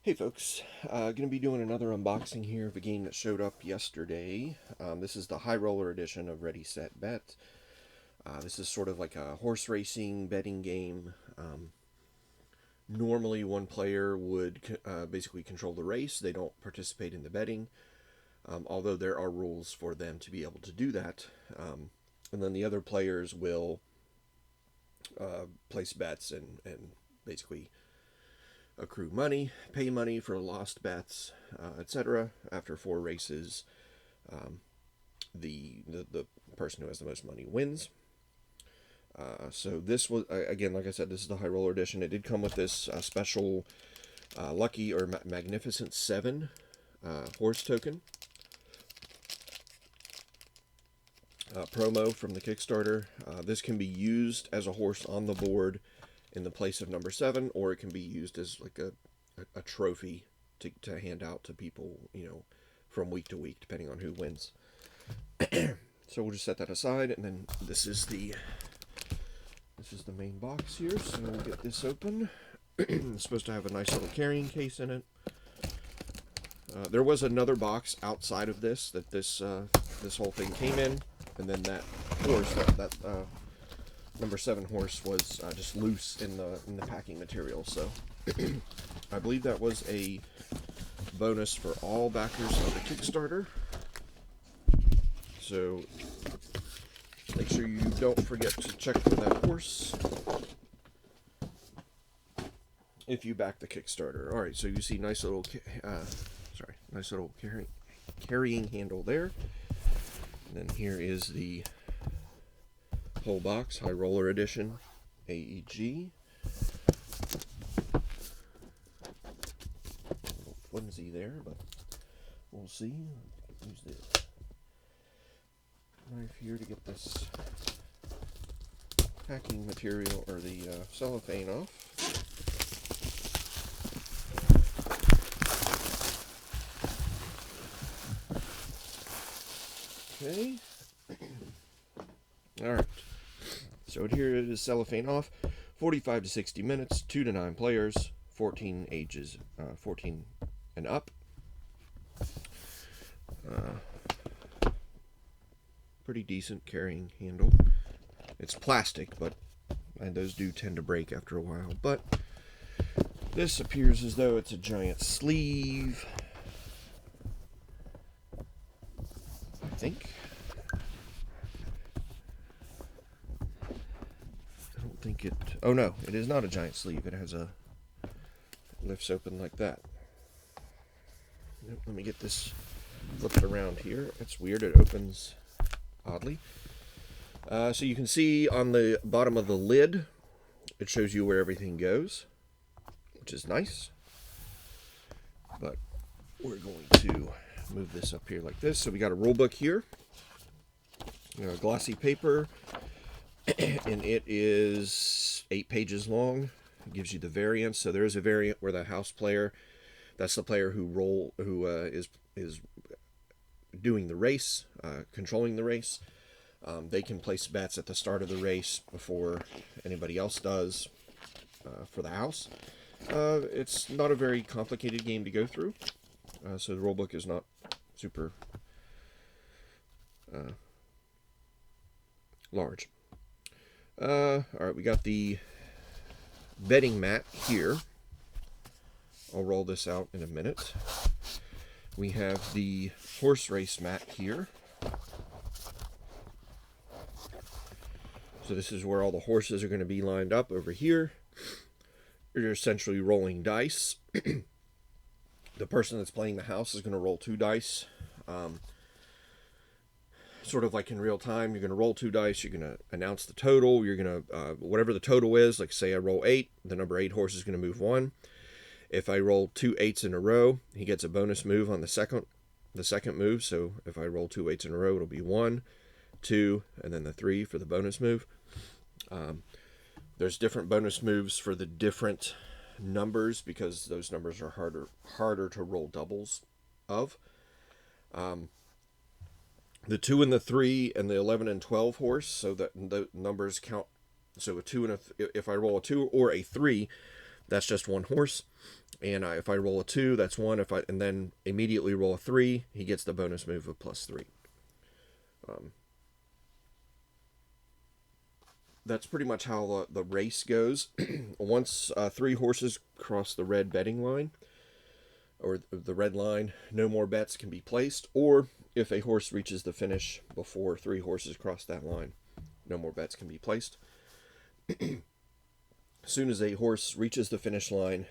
Hey folks, going to be doing another unboxing here of a game that showed up yesterday. This is the High Roller edition of Ready Set Bet. This is sort of like a horse racing betting game. Normally, one player would basically control the race. They don't participate in the betting, although there are rules for them to be able to do that. And then the other players will place bets and basically accrue money, pay money for lost bets, etc. After four races, the person who has the most money wins. So this was again, like I said, this is the High Roller edition. It did come with this special Lucky or Magnificent Seven horse token promo from the Kickstarter. This can be used as a horse on the board in the place of number 7, or it can be used as like a trophy to hand out to people, from week to week, depending on who wins. So we'll just set that aside, and then this is the main box here. So we'll get this open. It's supposed to have a nice little carrying case in it. There was another box outside of this that this whole thing came in, and then that horse, that number 7 horse, was just loose in the packing material. So I believe that was a bonus for all backers of the Kickstarter. So make sure you don't forget to check for that horse if you back the Kickstarter. All right, so you see nice little carrying handle there. And then here is the whole box, High Roller Edition, AEG. A little flimsy there, but we'll see. Use the knife here to get this packing material, or the cellophane, off. Okay. Alright. So here it is, cellophane off. 45 to 60 minutes, 2 to 9 players, 14 ages, 14 and up. Pretty decent carrying handle. It's plastic, and those do tend to break after a while. But this appears as though it's a giant sleeve, I think. I don't think it... Oh no, it is not a giant sleeve. It has it lifts open like that. Let me get this flipped around here. It's weird, it opens oddly. So you can see on the bottom of the lid, it shows you where everything goes, which is nice. But we're going to move this up here like this. So we got a rule book here, glossy paper, and it is 8 pages long. It gives you the variants. So there is a variant where the house player, that's the player who is doing the race, controlling the race. They can place bets at the start of the race before anybody else does for the house. It's not a very complicated game to go through, so the rulebook is not super large. Alright, we got the betting mat here. I'll roll this out in a minute. We have the horse race mat here. So this is where all the horses are going to be lined up over here. You're essentially rolling dice. The person that's playing the house is going to roll 2 dice. Sort of like in real time, you're going to roll 2 dice. You're going to announce the total. You're going to, whatever the total is, like say I roll 8, the number 8 horse is going to move 1. If I roll 2 8s in a row, he gets a bonus move on the second move. So if I roll 2 8s in a row, it'll be 1, 2, and then the 3 for the bonus move. There's different bonus moves for the different numbers because those numbers are harder to roll doubles of. The 2 and the 3 and the 11 and 12 horse, so that the numbers count. So a 2 and if I roll a 2 or a 3, that's just one horse. And if I roll a 2, that's 1. And then immediately roll a 3, he gets the bonus move of +3. That's pretty much how the race goes. Once 3 horses cross the red betting line, or the red line, no more bets can be placed. Or if a horse reaches the finish before 3 horses cross that line, no more bets can be placed. As soon as a horse reaches the finish line,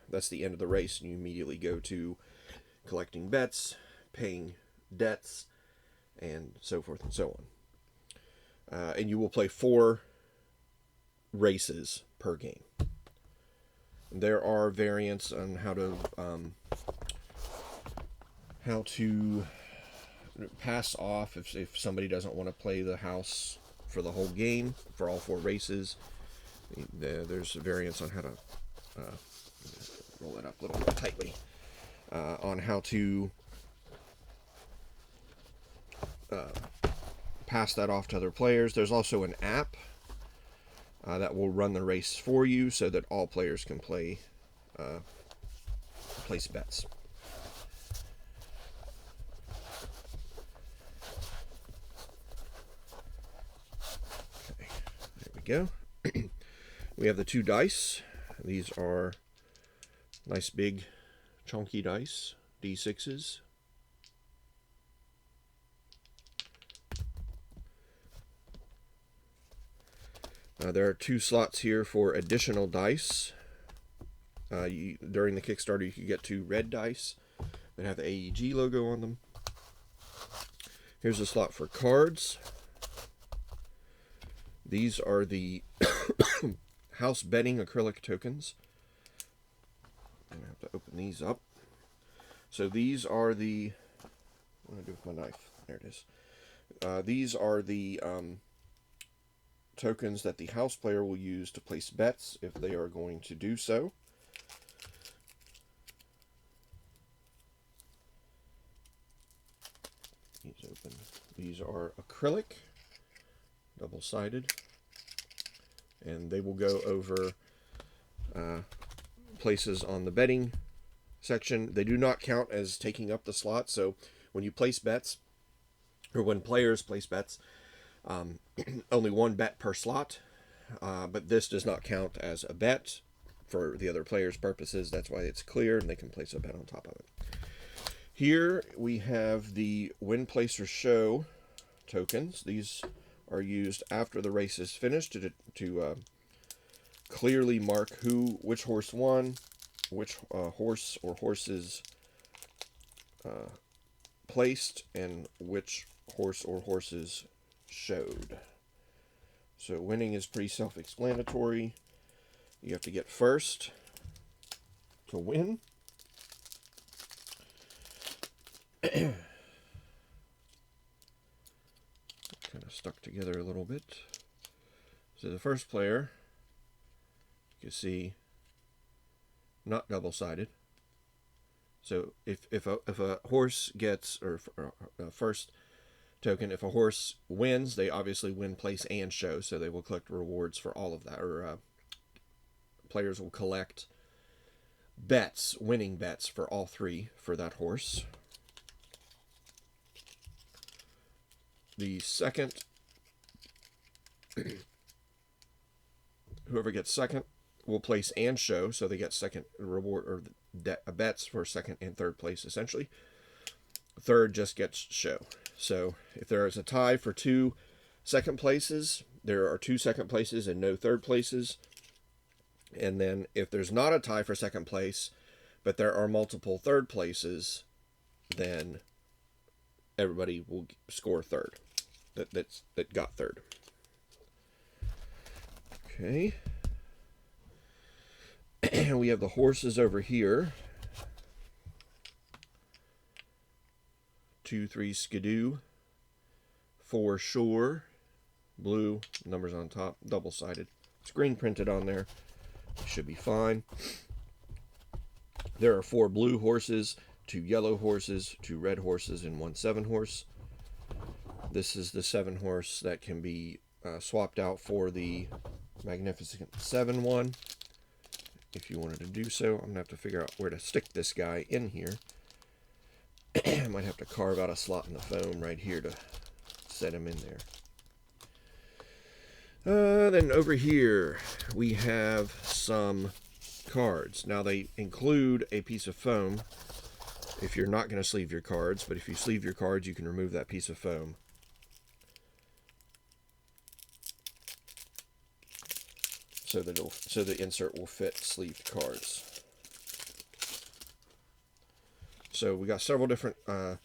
that's the end of the race, and you immediately go to collecting bets, paying debts, and so forth and so on. And you will play 4 races per game. There are variants on how to pass off if somebody doesn't want to play the house for the whole game for all 4 races. There's variants on how to roll it up a little more tightly on how to pass that off to other players. There's also an app that will run the race for you so that all players can place bets. Okay, there we go. We have the 2 dice. These are nice big chunky dice, D6s. There are 2 slots here for additional dice. During the Kickstarter, you can get 2 red dice that have the AEG logo on them. Here's a slot for cards. These are the house betting acrylic tokens. I'm going to have to open these up. So these are the... What do I do with my knife? There it is. These are the tokens that the house player will use to place bets if they are going to do so. These open. These are acrylic, double-sided, and they will go over places on the betting section. They do not count as taking up the slot, so when you place bets, or when players place bets, only 1 bet per slot, but this does not count as a bet for the other players' purposes. That's why it's clear, and they can place a bet on top of it. Here we have the Win, Place, or Show tokens. These are used after the race is finished to clearly mark which horse won, which horse or horses placed, and which horse or horses showed. So winning is pretty self-explanatory. You have to get first to win. Kind of stuck together a little bit. So the first player, you can see, not double-sided. So if a horse gets, or first token, if a horse wins, they obviously win, place, and show, so they will collect rewards for all of that, or players will collect bets, winning bets for all 3 for that horse. The second, whoever gets second will place and show, so they get second reward, or bets for second and third place, essentially. Third just gets show. So if there is a tie for 2 second places, there are 2 second places and no third places. And then if there's not a tie for second place, but there are multiple third places, then everybody will score third. That got third. Okay. We have the horses over here. 2, 3 Skidoo, 4 Shore, blue, numbers on top, double-sided. Screen printed on there. Should be fine. There are 4 blue horses, 2 yellow horses, 2 red horses, and 1 7 horse. This is the 7 horse that can be swapped out for the Magnificent 7 one. if you wanted to do so. I'm going to have to figure out where to stick this guy in here. I might have to carve out a slot in the foam right here to set him in there. Then over here we have some cards. Now they include a piece of foam if you're not going to sleeve your cards, but if you sleeve your cards, you can remove that piece of foam. So that the insert will fit sleeved cards. So we got several different, got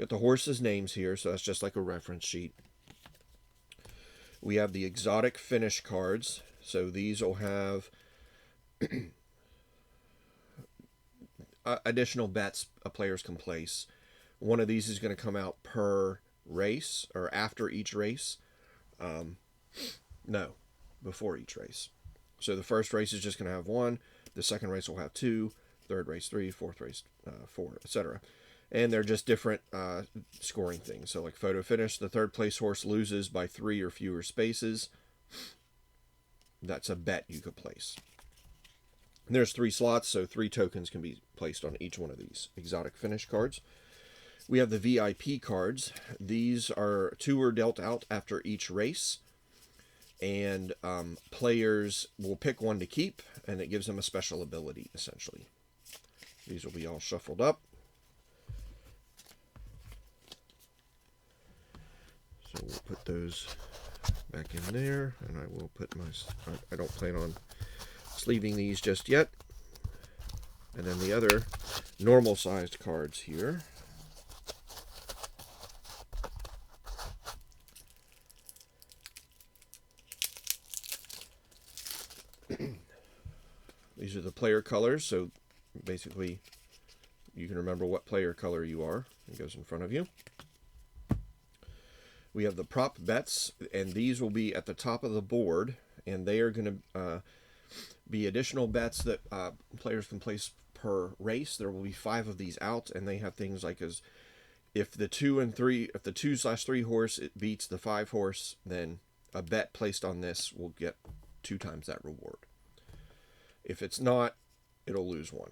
the horses' names here, so that's just like a reference sheet. We have the exotic finish cards, so these will have additional bets players can place. One of these is going to come out per race, or after each race. No, before each race. So the first race is just going to have one, the second race will have two, third race 3, fourth race 4, etc. And they're just different scoring things. So like photo finish, the third place horse loses by 3 or fewer spaces. That's a bet you could place. And there's 3 slots, so 3 tokens can be placed on each one of these exotic finish cards. We have the VIP cards. These are 2 are dealt out after each race. And players will pick one to keep, and it gives them a special ability, essentially. These will be all shuffled up. So we'll put those back in there, and I will put my... I don't plan on sleeving these just yet. And then the other normal-sized cards here. These are the player colors, so basically you can remember what player color you are. It goes in front of you. We have the prop bets, and these will be at the top of the board, and they are going to be additional bets that players can place per race. There will be 5 of these out, and they have things like as if the 2/3 horse it beats the 5 horse, then a bet placed on this will get 2 times that reward. If it's not, it'll lose 1.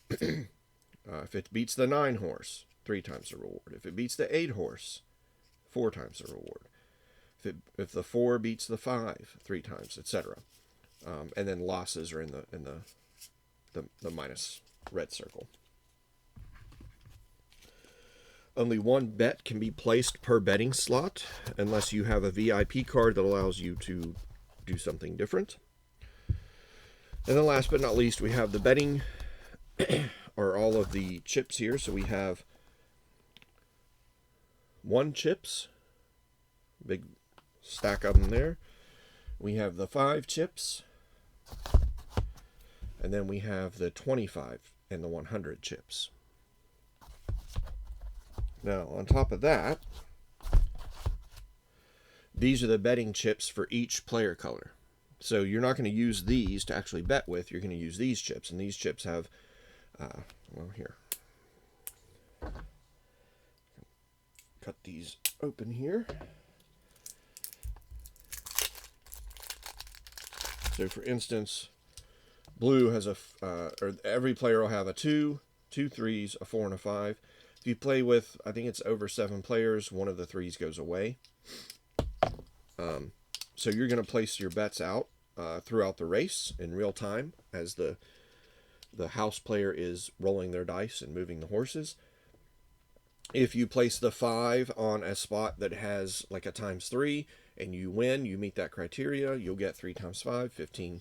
If it beats the 9 horse, 3 times the reward. If it beats the 8 horse, 4 times the reward. If the 4 beats the 5, 3 times, etc. And then losses are in the minus red circle. Only 1 bet can be placed per betting slot, unless you have a VIP card that allows you to do something different. And then last but not least, we have the betting, or all of the chips here. So we have 1 chips, big stack of them there. We have the 5 chips, and then we have the 25 and the 100 chips. Now, on top of that, these are the betting chips for each player color. So you're not going to use these to actually bet with. You're going to use these chips, and these chips have, well, here. Cut these open here. So, for instance, blue has or every player will have a 2, 2 3s, a 4, and a 5. If you play with, I think it's over 7 players, one of the 3s goes away. So you're going to place your bets out throughout the race in real time as the house player is rolling their dice and moving the horses. If you place the 5 on a spot that has like a ×3 and you win, you meet that criteria, you'll get 3 × 5, 15,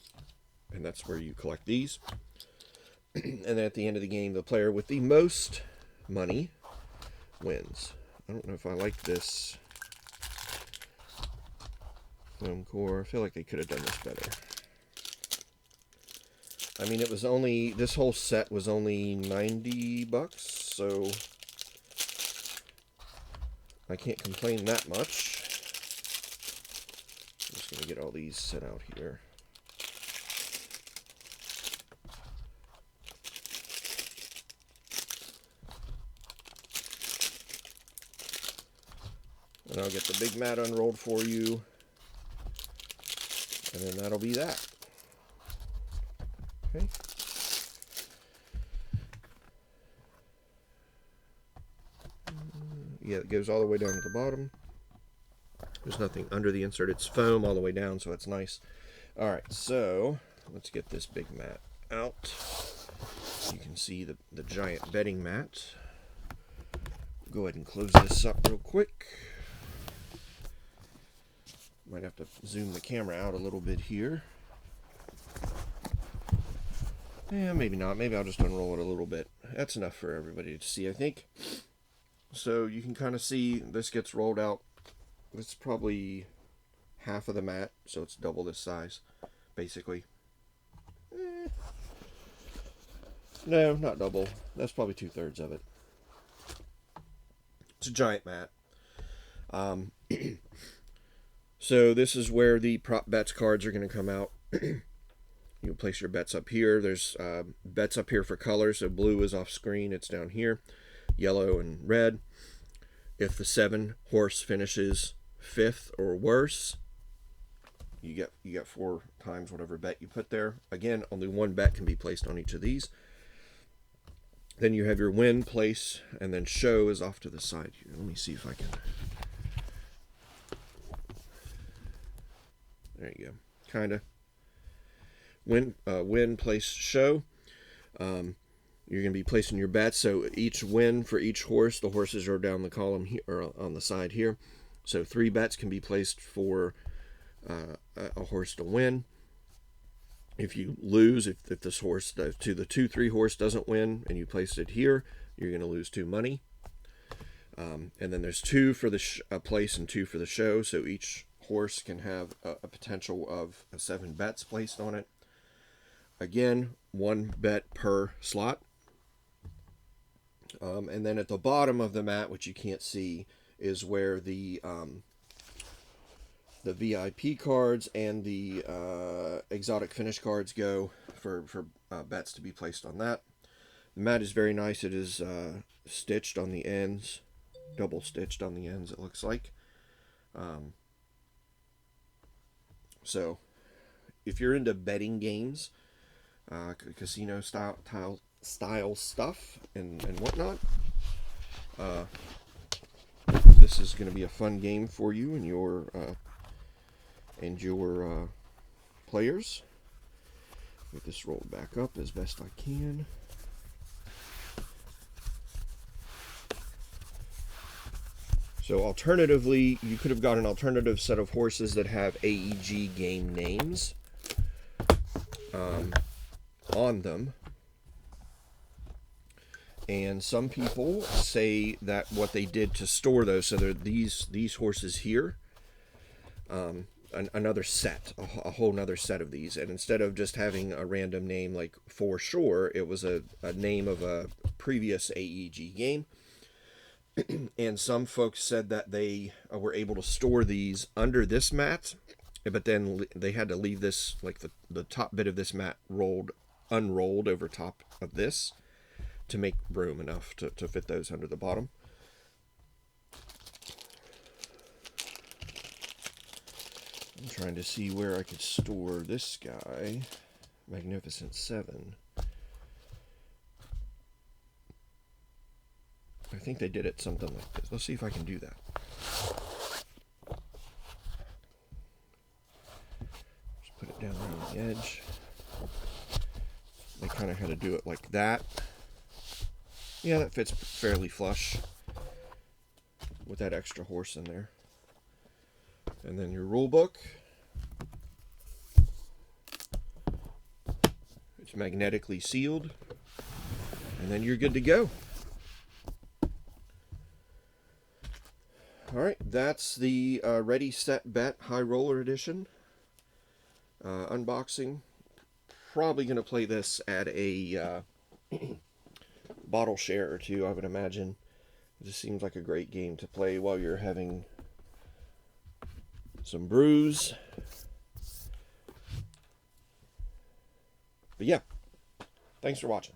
and that's where you collect these. And then at the end of the game, the player with the most money wins. I don't know if I like this foam core. I feel like they could have done this better. I mean, it was only, this whole set was only $90, so I can't complain that much. I'm just going to get all these set out here. And I'll get the big mat unrolled for you. And then that'll be that. Okay. Yeah, it goes all the way down to the bottom. There's nothing under the insert. It's foam all the way down, so it's nice. All right, so let's get this big mat out. You can see the giant bedding mat. Go ahead and close this up real quick. Might have to zoom the camera out a little bit here. Yeah, maybe not. Maybe I'll just unroll it a little bit. That's enough for everybody to see, I think. So you can kind of see this gets rolled out. It's probably half of the mat, so it's double this size, basically. No, not double. That's probably 2/3 of it. It's a giant mat. So this is where the prop bets cards are going to come out. You'll place your bets up here. There's bets up here for color. So blue is off screen. It's down here. Yellow and red. If the 7 horse finishes 5th or worse, you get 4 times whatever bet you put there. Again, only 1 bet can be placed on each of these. Then you have your win, place, and then show is off to the side here. Let me see if I can. There you go. Kind of. Win, place, show. You're going to be placing your bets. So each win for each horse, the horses are down the column here, or on the side here. So 3 bets can be placed for a horse to win. If you lose, if this horse, the 2-3 horse doesn't win, and you place it here, you're going to lose 2 money. And then there's 2 for the place and 2 for the show. So each horse can have a potential of 7 bets placed on it. Again, 1 bet per slot. And then at the bottom of the mat, which you can't see, is where the VIP cards and the exotic finish cards go for bets to be placed on that. The mat is very nice. It is stitched on the ends, double stitched on the ends, it looks like. So if you're into betting games, casino style stuff and whatnot, this is going to be a fun game for you and your players. Get this rolled back up as best I can. So alternatively, you could have got an alternative set of horses that have AEG game names on them. And some people say that what they did to store those, so they're these horses here, another set, a whole nother set of these. And instead of just having a random name like For Sure, it was a name of a previous AEG game. And some folks said that they were able to store these under this mat, but then they had to leave this, like the top bit of this mat unrolled over top of this to make room enough to fit those under the bottom. I'm trying to see where I could store this guy, Magnificent 7. I think they did it something like this. Let's see if I can do that. Just put it down on the edge. They kind of had to do it like that. Yeah, that fits fairly flush with that extra horse in there. And then your rule book. It's magnetically sealed. And then you're good to go. Alright, that's the Ready, Set, Bet High Roller Edition unboxing. Probably going to play this at a bottle share or two, I would imagine. It just seems like a great game to play while you're having some brews. But yeah, thanks for watching.